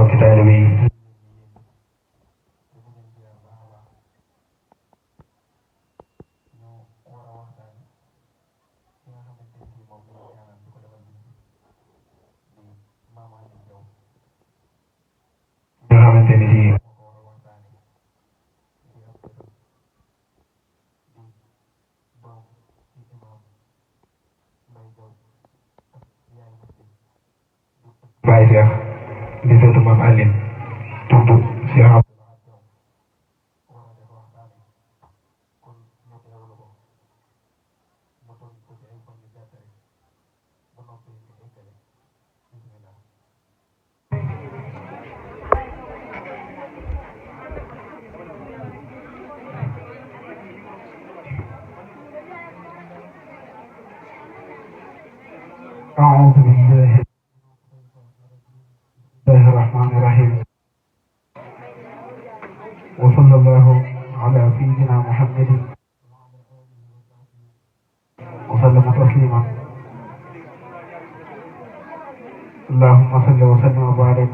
mbokki taalibe yi nga xamante ni si Baye Cheikh di seetu Maam Aline tudd Cheikh أعوذ بالله الرحمن الرحيم وصلى الله على سيدنا محمد وسلم تسليما اللهم صل وسلم وبارك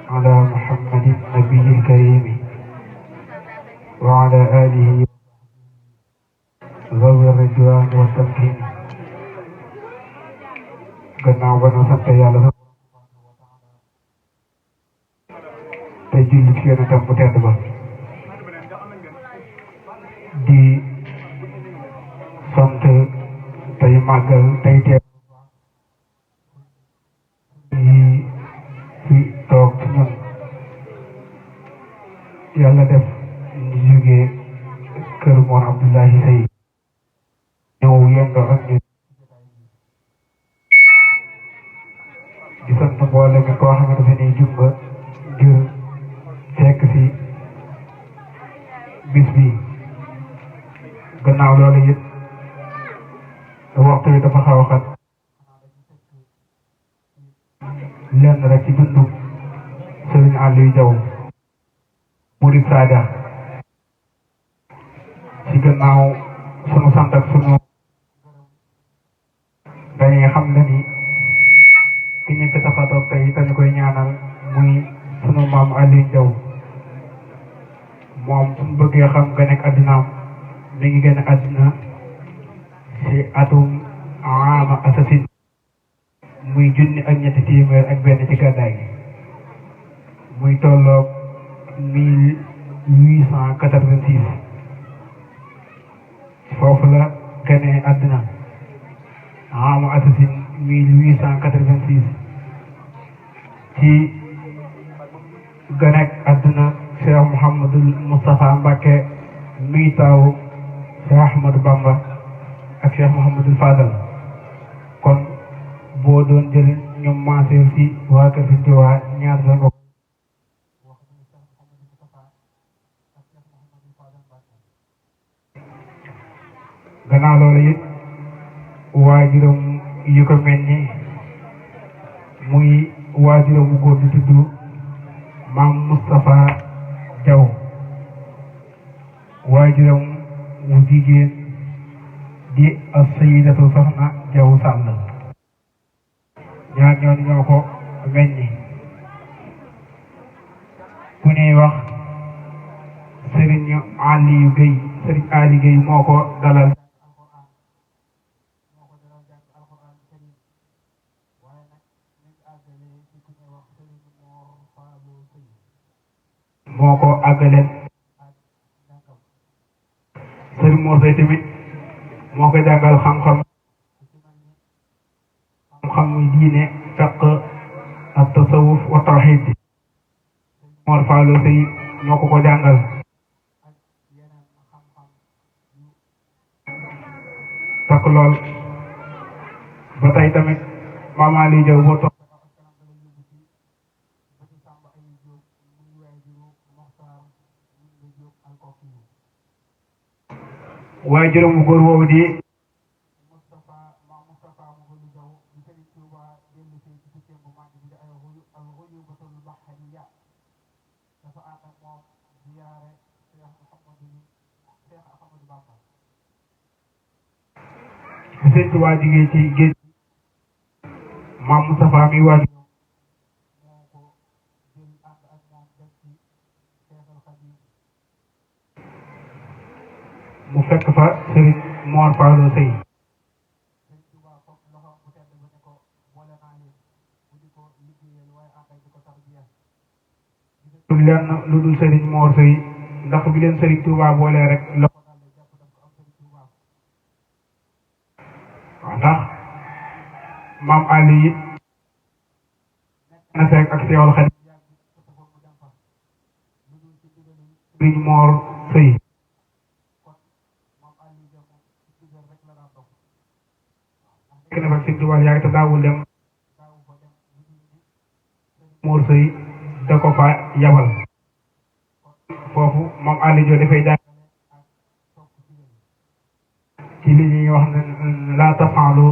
على محمد النبي الكريم وعلى آله ذوي الرضوان والتمكين gannaaw ba nu sant yàlla te julli ci yonentam bu tedd ba di sant tey màggal tey teew yi fi toog ci ñun yàlla def ñu jógee kër Mor Abdoulahi Seye ñëw yendoo ak ñu di sant mboole mi koo xamante ni jub nga ngir fekk si bis bi gannaaw loolu it waxtu bi dafa xaw a xat lenn rek ci dundu Sëriñ Aliou Diaw Murid Saada ci gannaaw sunu sant ak sunu dañuy xam ne ni ki ñu fi taxatoog tey dañu koy ñaanal muy sunu maam Aliou Diaw moom suñu bëggee xam nga nekk àddinaam mi ngi gën a àddina ci atum ama assasine muy junni ak ñetti téeméer ak benn ci gàddaay gi muy tolloog 1886 foofu la gënee àddina ama assasine 1886 ci ganek àdduna Cheikh Mouhamadul Moustapha Mbacke muy taawu Cheikh Ahmadou Bamba ak Cheikh Mouhamadul Fadal kon boo doon jël ñoom maaseel ci waa kër Sëriñ Tuubaa ñaar la ko gannaaw loolu it waajuram yu ko mel ni muy waajuram bu góor di tudd maam Moustapha Diaw waajuram mu jigéen di as-sayyidatu soxna Diaw Sall ñaar ñooñu ñoo ko meññi ku ñuy wax Serigne Aliou Gueye Serigne Ali Gueye moo ko dalal moo ko àggaleen Serigne Mor Seye tamit moo ko jàngal xam-xam muy diine fiqh ak tasawuf wa tawhid Mor Fallou Seye moo ko jàngal takk lool ba tey tamit Mame Aliou Diaw boo toog waaye juróom bu góor boobu di Sëriñ Tuubaa jigéen ci géej Maam Moustapha mi waaj Mor Fallou Seye lenn lu dul Serigne Mor Seye ndax bi leen Serigne Touba boolee rek la waaw ndax maam Ali it na fekk ak Seexul Xadiim Serigne Mor Seye fekk na fa Serigne Touba yaa ngi te daawul dem Mor Seye da ko fa yabal foofu moom Aliou Diop dafay jàng ci li ñuy wax ne laa tafaalu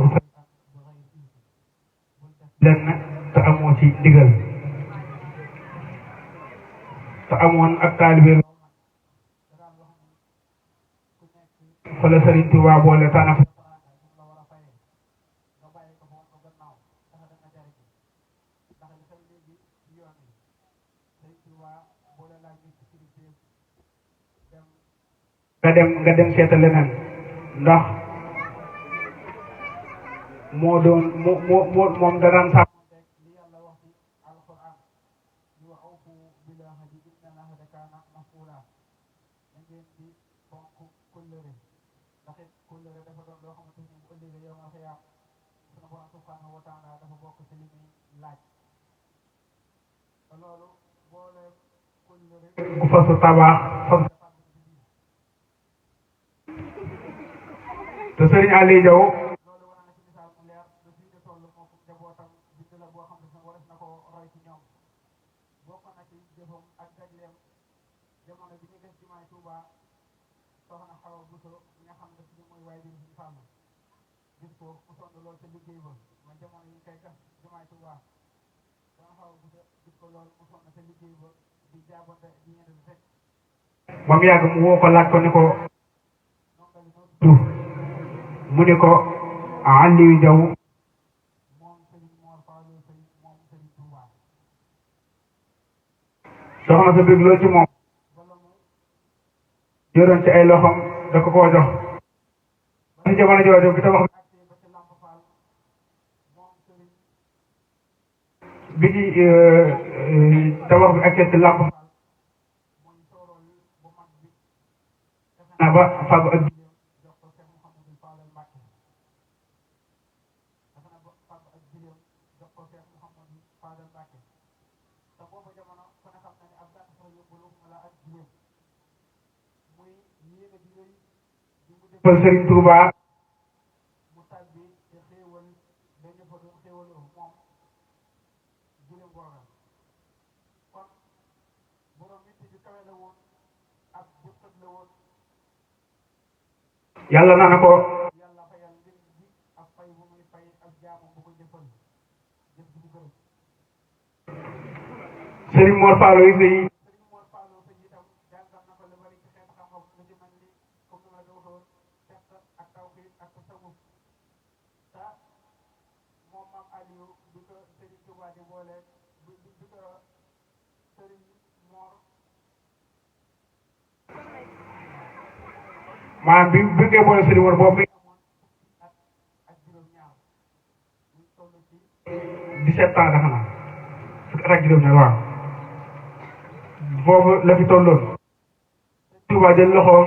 lenn te amoo ci ndigal te amoon ak taalibe fa la Serigne Touba boole tànn fa nga dem seetal leneen ndax moo doon moom da daan sàmm ku fasu tabax fas te Serigne Aliou Diaw ba mu yàgg mu woo ko laaj ko ni ko mu ni ko Aliou Diaw soxna sa bëgg loolu ci moom yoroon ci ay loxoom da ko koo jox ci jamono jooju bi tabax bi ci tabax bi ak ci làmp na ba fàgg ak fal Serigne Touba yàlla na ko Serigne Mor Fallou yi maanaam bi ngay boole Serigne Mor boobu 17 ans dafa na fukki at ak juróom-ñaar waaw boobu la fi tolloon Touba jël loxoom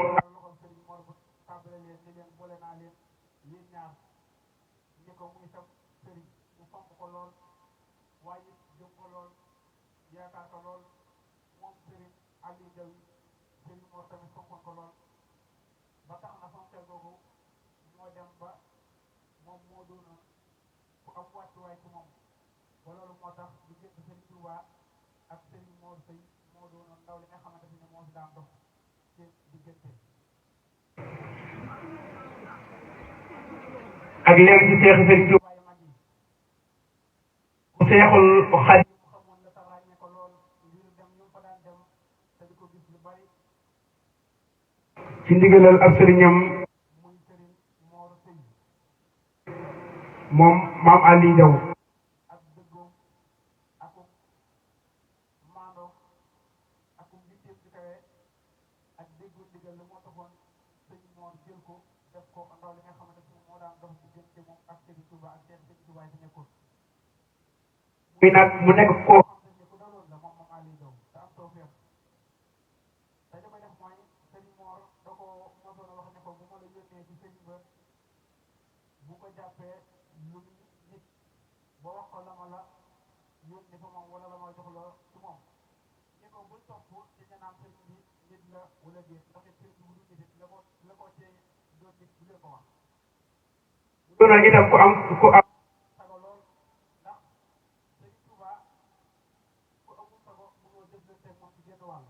ak léegi ci seexu Serigne Touba ku seexul Xaadim ci ndigalal ak sëriñam moom maam Aliou Diaw def ko ndaw li nga xamante ni moo daan dox diggante moom ak Serigne Touba ak seen Serigne Touba yi fi nekkoon muy nag mu nekk koo xamante ni ku daloon la moom Aliou Ndao te am tawfeex te li koy def mooy Serigne Mor da ko mosoon a wax ne ko bu ma la yónnee ci Serigne ba bu ko jàppee lu nit ba wax ko la ma la yónni fa moom wala la ma jox la ci moom ni ko bul topp ci nga naan Serigne bi nit la wala déet ndax it Serigne bi bu dul nit la ko cee doon nit bu leen ko wax doon na itam ku am sago lool ndax Serigne Touba ku amul sago mënoo jëflante moom ci genn wàll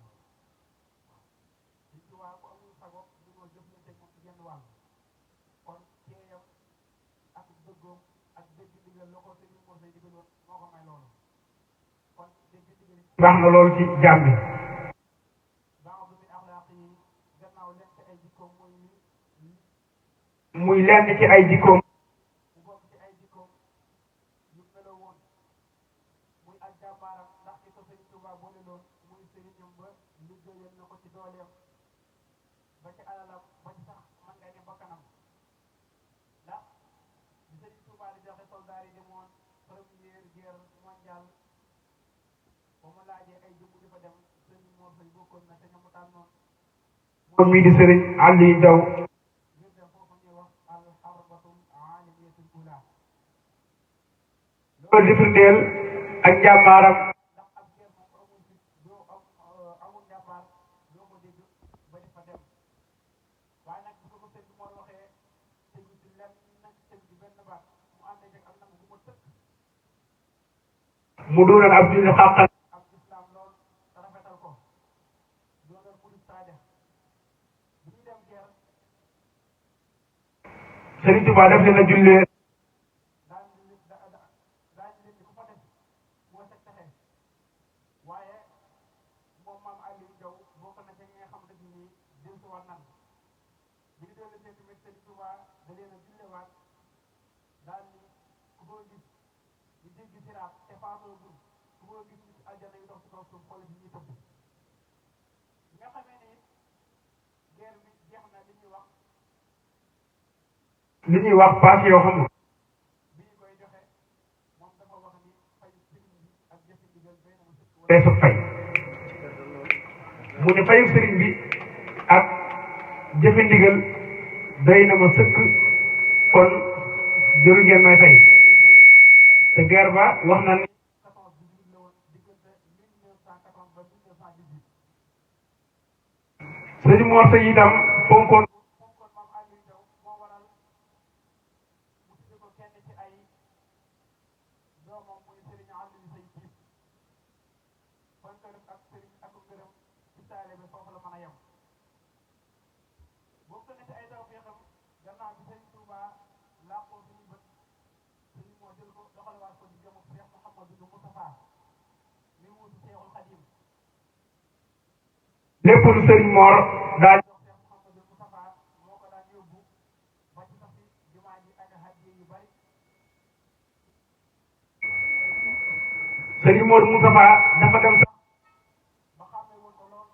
Serigne Touba ku amul sago mënoo jëflante moom ci genn wàll kon ceeyam ak dëggoom ak dégg ndigal loo ko Serigne Mor Seye digaloon moo ko may loolu kon dégg ndigal baax na loolu ci jaam bi baax du min axlaaq yi gannaaw lenn ci ay jikkoom muy lenn ci ay jikkoom mu bokk ci ay jikkoom yu meloo woon muy ak jàmbaaram ndax ki ko Serigne Touba boole loon muy sëriñam ba liggéeyal na ko ci dooleem ba ci alalam ba ci sax man nga ne bakkanam ndax di Serigne Touba di joxe soldat yi demoon première guerre mondiale ba mu laajee ay jëmm di fa dem Serigne Mor Seye bokkoon na te ñamu tànnoon moom mii di Serigne Aliou Ndao ngir dem foofu ñuy wax al harbatul alamiyatul ula loolu di firndeel ak njàmbaaram ndax ab guerre moom amul fi doo amul njàmbaar doo ko dégg ba di fa dem waaye nag bu ko Serigne Mor waxee tegu ci lenn nag tegu ci benn baat mu ànd ak am nangu bu ma tëkk mu doonoon ab julli xàqal ab islam lool te rafetal ko doonoon murid saade bi ñuy dem guerre Serigne Touba def leen a jullee daañu leen di ko fa def moo teg taxe waaye moom maam Aliou Ndao bokk na ci ñi nga xamante ni nii dellusi war nan bi ñu dellu see tamit Serigne Touba da leen a jullewaat daal ni ku ko gis ñu jéggi siraat te faatoo gul ku ko gis ci aljana yi dox ci kaw suuf xool bi ñuy tëbb nga xamee ni guerre bi jeex na li ñuy wax paas yoo xam bi ñu koy joxe moom dafa wax ni fay sëriñ bi ak jëfe ndigal bay na mu sëkk weesu fay mu ne fayu sëriñ bi ak jëfe ndigal doy na ma sëkk kon jëru ngeen may fay te guerre ba wax na ni 14 la woon diggante 1914 ba 1918 Serigne Mor Seye itam fonkoon maam Aliou Ndao moo waral mu tudde ko kenn ci ay doomam muy Serigne Aliou Seye Diop fan ko def ak Serigne ak ngërëm ci taale bi foofu la mën a yem bokk na ci ay taw feexam gannaaw bi Serigne Touba làqoo suñu bët Serigne moo jël ko doxalwaat ko di jëm ak Cheikh Mouhamadou Moustapha mi wuutu Cheikhul Khadim lépp lu Serigne Mor daal jox Cheikh Mouhamadou Moustapha moo ko daan yóbbu ba ci sax si jumaa ji ak hadiya yu bari Serigne Mor Moustapha dafa dem sax ba xàmmee woon ko lool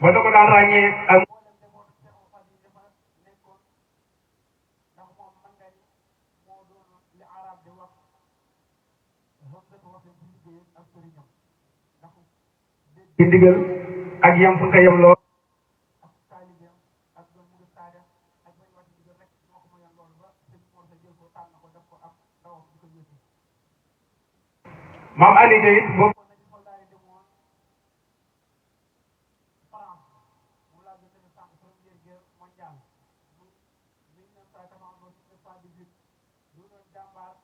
ba da ko daan ràññee ak mboolem defoon Cheikhul Khadim dafa nekkoon ndax moom man nga ni moo doon li arab di wax hamzatu wasl ci liggéey ak sëriñam ndax di ndigal ak yam fu nga yem lool ak taalibeem ak doon mu ngi saada ak bañ wàcc ndigal rek moo ko mayoon loolu ba Serigne Mor Seye jël ko tànn ko def ko ak ndawam di ko yóbbu maam Aliou Ndao it bokkoon na ci soldat yi demoon France mu laa gën a sànq première guerre mondiale muy 1914 du doon jàmbaar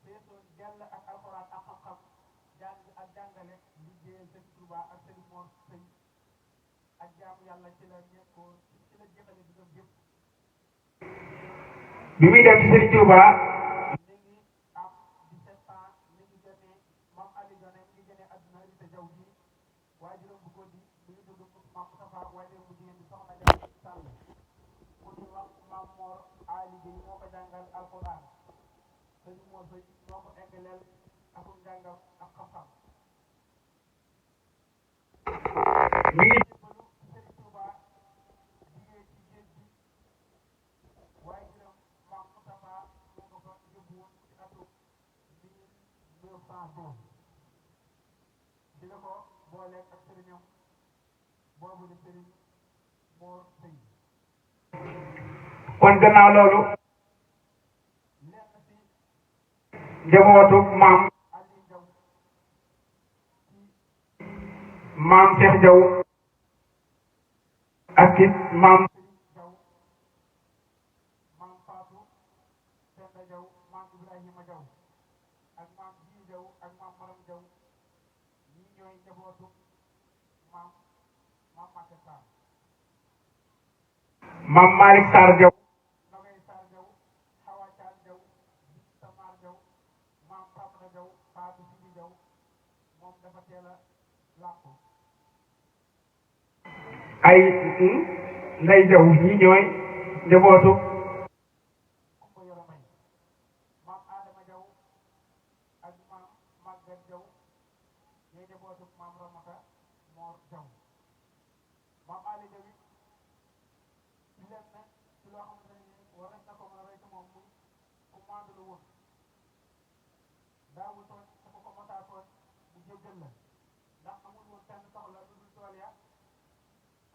feesoon dell ak alxuraan ak xam-xam jàng ak jàngale liggéeyal Serigne Touba ak Serigne Mor Seye ak jaamu yàlla ci la nekkoon ci la jeexale di doon jëpp bi muy dem ci Serigne Touba mi ngi am 17 ans mi ngi gënee maam Aliou Ndao mi ngi gënee adduna Rita Diaw bi waajuram bu góor bi mi ngi tudd maam Moustapha waajuram bu jigéen bi soxna Jaara Sall ku ñuy wax maam Mor Aliou Gueye moo ko jàngal alxuraan Serigne Mor Seye moo ko eggaleel akum njàngam ak xam-xam mi ngi jébbalu Serigne Touba 1902 dina ko booleeg ak sëriñam boobu di sëriñ Mor Sëy kon gannaaw loolu lenn si njabootu maam Aliou Diaw maam Cheikh Diaw ak it maam Sëriñ Diaw maam Fatou Senda Diaw maam Ibrahima Diaw ak maam Ji Diaw ak maam Maram Diaw ñi ñooy njabootu maam Maguette Sarr maam Malick Sarr Diaw Nogay Sarr Diaw Hawa Thial Diaw Samar Diaw maam Pamna Diaw Fatou Sidi Diaw moom dafa teel a làqu ay nday Diaw ñi ñooy njabootu Kumba Yoro May maam Adama Diaw ak maam Maguette Diaw ñooy njabootu maam Ramata Mor Diaw maam Ali Diaw it ci leen ne ci loo xamante ne nii war nañ na ko mën a roy ci moom muy ku maandu la woon daawul tooñ dafa ko mosaa tooñ bu jéggal la ndax amul woon kenn soxla lu dul tool ya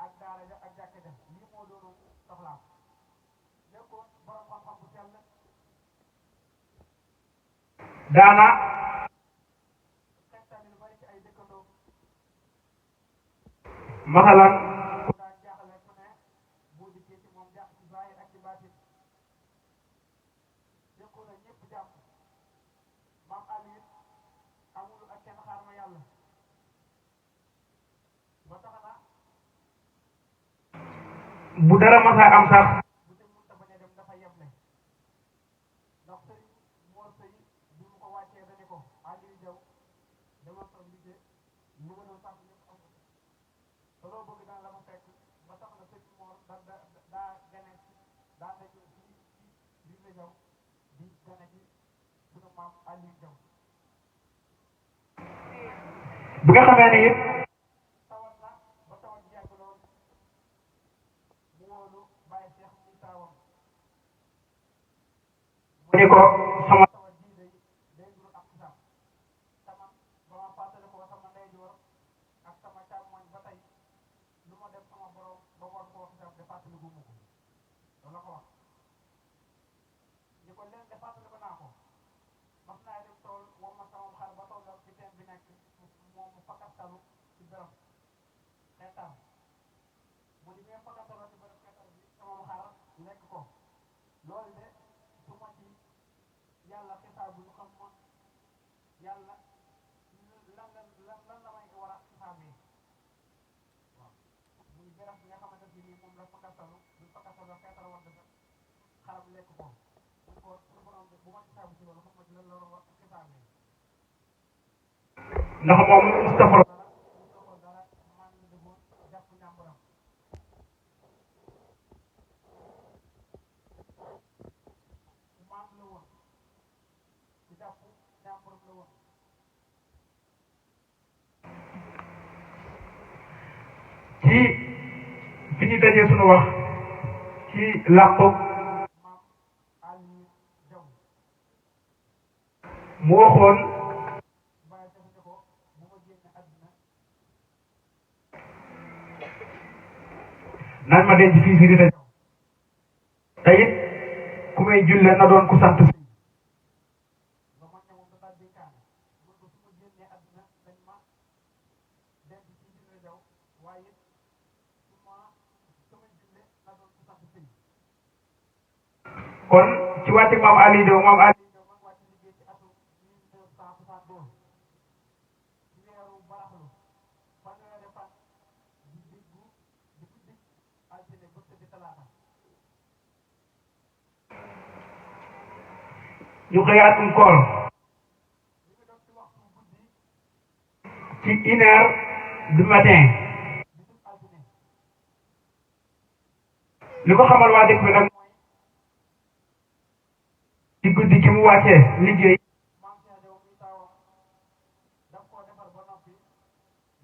ak daara ja ak jàkka ja lii moo doonoon soxlaam nekkoon borom xam-xam bu sell daana xeetali lu bari ci ay dëkkandoo masalan ku daan jaaxle ku ne boo dikkee ci moom jaax ci zaahir ak ci baatin nekkoon na ñëpp jàpp maam Aliou amul ak kenn xaar ma yàlla ba tax na bu dara masa am sax bu sëñ Munta bañ a dem dafa yeble ndax sëriñ Mor Sëy bi mu ko wàccee dane ko Aliou Diaw dama toog liggéey li nga doon sàmm ñëpp am te loo bëgg daan la fa fekk ba tax na sëriñ Mor daa gane daa nekk fii ci biir Diaw di gane ci sunu maam Aliou Diaw bi nga xamee ne it tawat na ba tawat ji yàgg lool mu wóolu bàyyi Cheikh muy taawam mu ni ko sama tawat ji day duru ak xisaab sama ba ma fàttali ko sama ndeyjoor ak sama càmmoñ ba tey lu ma def sama borom ba war koo xisaab de fàttali gu mu ko loolu la ko wax ni ko leen de fàttali ko naa ko mas naa dem tool woo ma sama xar ba toll ci teen bi nekk moom mu fakkastalu ci bërëb xeetar mu di même fakkastalu ci bërëb xeetar bi sama xar lekk ko loolu de su ma ci yàlla xisaabu ñu xam ma yàlla lan la may war a xisaabee waaw muy bërëb bi nga xamante ne nii moom la fakkastalu bu fakkastalu xeetar war dafa xaram lekk ko mu ko suñu borom bu ma xisaabu ci loolu xam ma ci lan la war a xisaabee ndax moom Moustapha dara man la defoon jàpp ñàmbaram maam la woon ku jàpp ñàmbaram la woon ci fi ñu dajee suñu wax ci làqu maam Aliou Diaw mu waxoon nañ ma denc fii si dina jaw te it ku may julle na doon ku sant si ba ma ñëwoon dafa dénkaane mun ko su ma génnee àdduna dañ ma denc fii dina jaw waaye it sama julle na doon ku sant si kon ci wàcc maam Aliou Diaw man wàcc liggéey ci atum 1962 ci weeru baraxlu fanweeri fan di diggu di guddi altine ba tëdd talaata ñu xëyaat koor li ngi doon ci waxtu guddi ci 1 heure du matin bisub altine li ko xamal waa dëkk bi nag mooy ci guddi gi mu wàccee liggéey maam Cheikh Diaw muy taawam daf koo defar ba noppi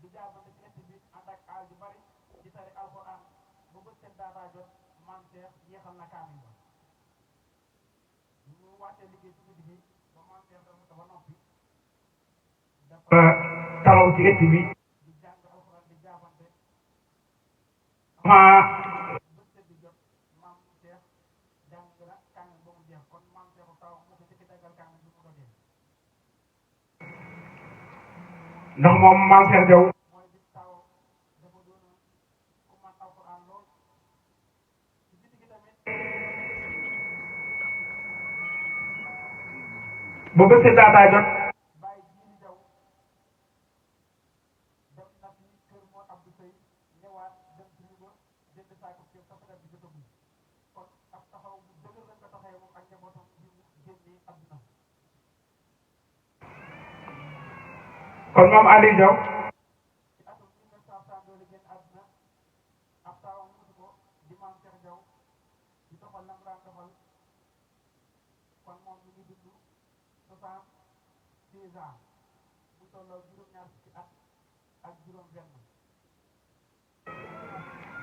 di jaabante ci ëtt bi ànd ak aal ju bari di tari alxuraan ba bët seen daataa jot maam Cheikh jeexal na kaamil ba mu wàccee liggéey ci guddi gi ba maam Cheikh dafa ba noppi taxaw ci ëtt bi ma ndax moom maam Cheikh Diaw ba bët si daataa jot kon moom Aliou Diaw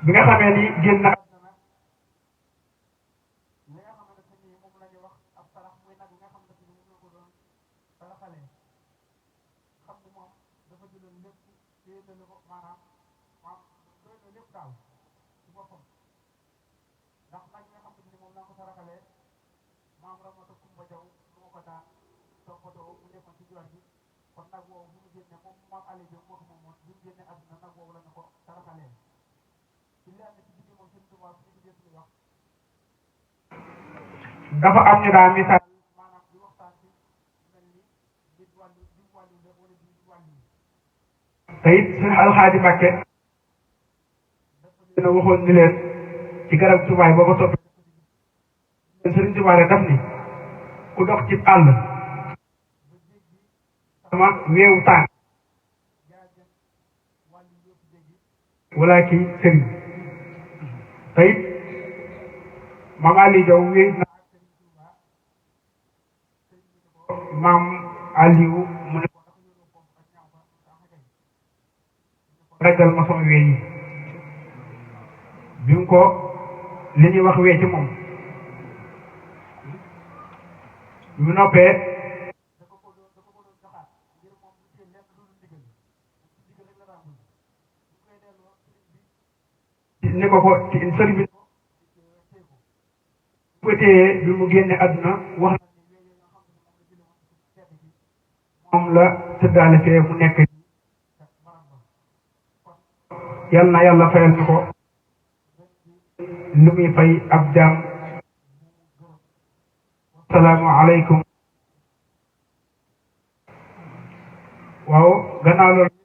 bi nga xamee ni génn na dafa am ñu daan misaal te it suñu alxaaji Mbàkke dina waxoon ni leen ci garab tubaay boo ko toppee Sëriñ Tuubaa daf ni ku dox ci àll sama weewu tànk wala kii sëriñ te it maam Aliou Diaw wéy na maam Aliou mu ne daggal ma sama wee yi bi mu ko li ñuy wax wee ci moom mu noppee ni ko sëriñ bi ko téyee bi mu génne àdduna wax moom la tëddaale fee mu nekk yal na yàlla fayal ñu ko lu muy fay ab jaam salaamu aleykum waaw gannaaw loolu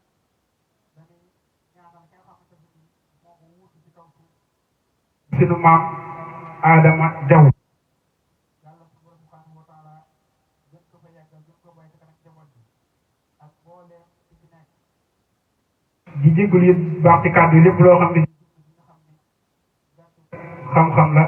sunu maam Adama Diaw di jégalu yëpp baax ci kàddu yi lépp loo xam ne xam-xam la